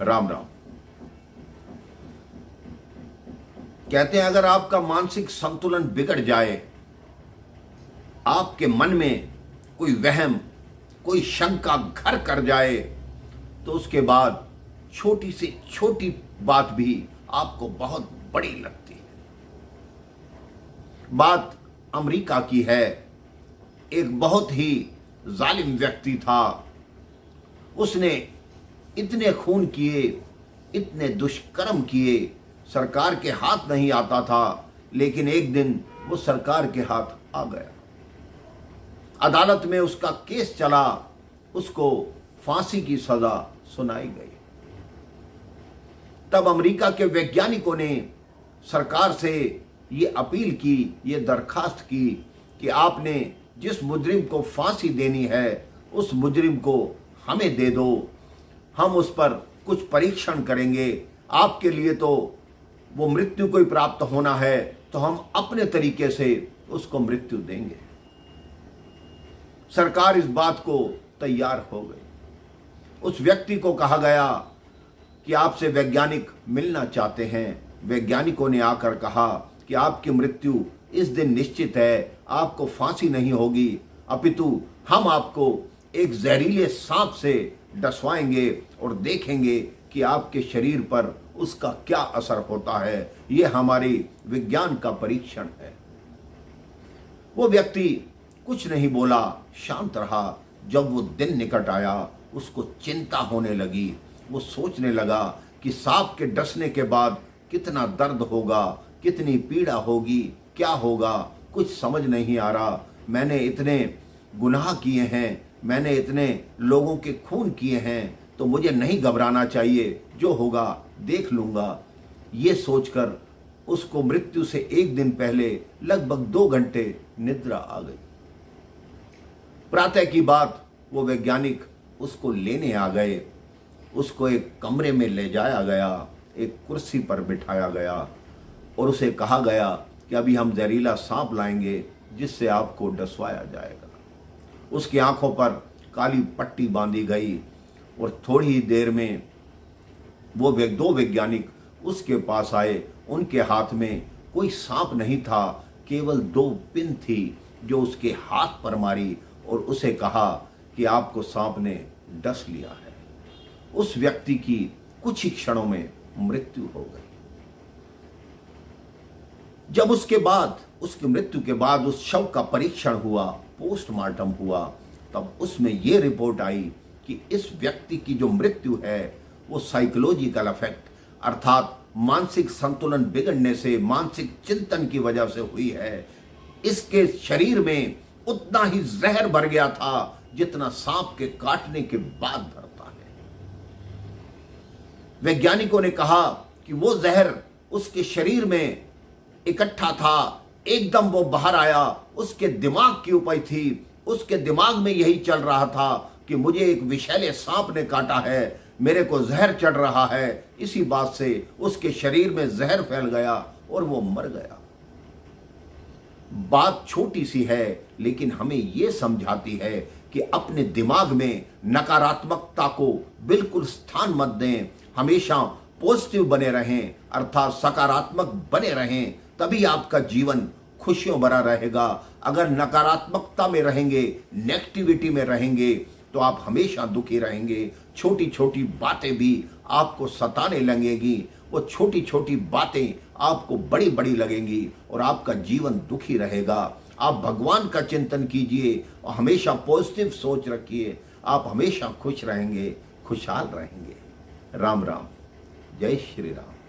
राम राम। कहते हैं अगर आपका मानसिक संतुलन बिगड़ जाए, आपके मन में कोई वहम, कोई शंका घर कर जाए, तो उसके बाद छोटी से छोटी बात भी आपको बहुत बड़ी लगती है। बात अमेरिका की है। एक बहुत ही जालिम व्यक्ति था। उसने इतने खून किए, इतने दुष्कर्म किए, सरकार के हाथ नहीं आता था, लेकिन एक दिन वो सरकार के हाथ आ गया। अदालत में उसका केस चला, उसको फांसी की सजा सुनाई गई। तब अमेरिका के वैज्ञानिकों ने सरकार से ये अपील की, ये दरखास्त की कि आपने जिस मुजरिम को फांसी देनी है, उस मुजरिम को हमें दे दो, हम उस पर कुछ परीक्षण करेंगे। आपके लिए तो वो मृत्यु को ही प्राप्त होना है, तो हम अपने तरीके से उसको मृत्यु देंगे। सरकार इस बात को तैयार हो गई। उस व्यक्ति को कहा गया कि आपसे वैज्ञानिक मिलना चाहते हैं। वैज्ञानिकों ने आकर कहा कि आपकी मृत्यु इस दिन निश्चित है, आपको फांसी नहीं होगी, अपितु हम आपको एक जहरीले सांप से डसवाएंगे और देखेंगे कि आपके शरीर पर उसका क्या असर होता है। यह हमारी विज्ञान का परीक्षण है। वो व्यक्ति कुछ नहीं बोला, शांत रहा। जब वो दिन निकट आया, उसको चिंता होने लगी। वो सोचने लगा कि सांप के डसने के बाद कितना दर्द होगा, कितनी पीड़ा होगी, क्या होगा, कुछ समझ नहीं आ रहा। मैंने इतने गुनाह किए हैं, मैंने इतने लोगों के खून किए हैं, तो मुझे नहीं घबराना चाहिए, जो होगा देख लूंगा। ये सोचकर उसको मृत्यु से एक दिन पहले लगभग 2 घंटे निद्रा आ गई। प्रातः की बात, वो वैज्ञानिक उसको लेने आ गए। उसको एक कमरे में ले जाया गया, एक कुर्सी पर बिठाया गया और उसे कहा गया कि अभी हम जहरीला सांप लाएंगे जिससे आपको डसवाया जाएगा। उसकी आंखों पर काली पट्टी बांधी गई और थोड़ी ही देर में वो 2 वैज्ञानिक उसके पास आए। उनके हाथ में कोई सांप नहीं था, केवल 2 पिन थी जो उसके हाथ पर मारी और उसे कहा कि आपको सांप ने डस लिया है। उस व्यक्ति की कुछ ही क्षणों में मृत्यु हो गई। जब उसके बाद, उसकी मृत्यु के बाद उस शव का परीक्षण हुआ, पोस्टमार्टम हुआ, तब उसमें यह रिपोर्ट आई कि इस व्यक्ति की जो मृत्यु है वो साइकोलॉजिकल इफेक्ट अर्थात मानसिक संतुलन बिगड़ने से, मानसिक चिंतन की वजह से हुई है। इसके शरीर में उतना ही जहर भर गया था जितना सांप के काटने के बाद भरता है। वैज्ञानिकों ने कहा कि वो जहर उसके शरीर में इकट्ठा था, एकदम वो बाहर आया, उसके दिमाग की उपज थी। उसके दिमाग में यही चल रहा था कि मुझे एक विषैले सांप ने काटा है, मेरे को जहर चढ़ रहा है। इसी बात से उसके शरीर में जहर फैल गया और वो मर गया। बात छोटी सी है, लेकिन हमें यह समझाती है कि अपने दिमाग में नकारात्मकता को बिल्कुल स्थान मत दें। हमेशा पॉजिटिव बने रहें, अर्थात सकारात्मक बने रहें, तभी आपका जीवन खुशियों भरा रहेगा। अगर नकारात्मकता में रहेंगे, नेगेटिविटी में रहेंगे, तो आप हमेशा दुखी रहेंगे। छोटी छोटी बातें भी आपको सताने लगेंगी, वो छोटी छोटी बातें आपको बड़ी बड़ी लगेंगी और आपका जीवन दुखी रहेगा। आप भगवान का चिंतन कीजिए और हमेशा पॉजिटिव सोच रखिए, आप हमेशा खुश रहेंगे, खुशहाल रहेंगे। राम राम, जय श्री राम।